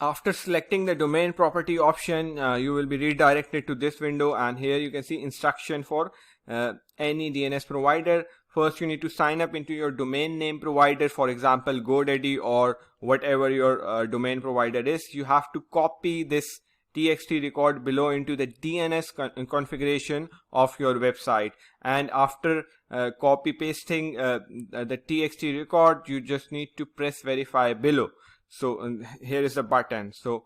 After selecting the domain property option, you will be redirected to this window, and here you can see instruction for any DNS provider. First, you need to sign up into your domain name provider, for example GoDaddy or whatever your domain provider is. You have to copy this txt record below into the DNS configuration of your website, and after copy pasting the txt record, you just need to press verify below. So here is the button. So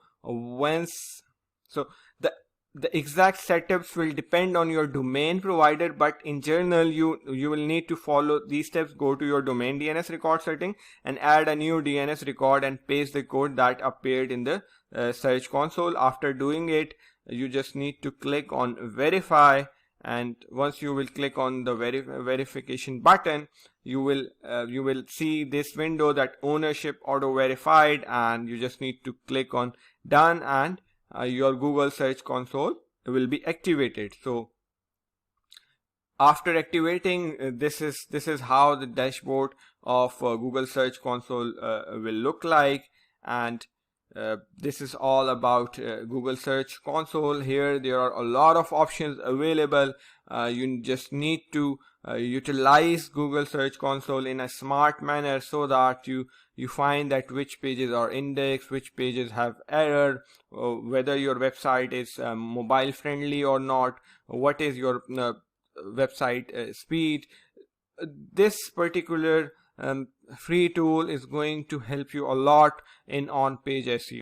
the exact setups will depend on your domain provider, but in general you will need to follow these steps. Go to your domain DNS record setting and add a new DNS record and paste the code that appeared in the search console. After doing it, you just need to click on verify, and once you will click on the verification button, you will see this window that ownership auto verified, and you just need to click on done, and your Google Search Console will be activated. So after activating, this is how the dashboard of Google Search Console will look like, and this is all about Google Search Console. Here there are a lot of options available. You just need to utilize Google Search Console in a smart manner so that you find that which pages are indexed, which pages have error, whether your website is mobile friendly or not, what is your website speed. This particular free tool is going to help you a lot in on-page SEO.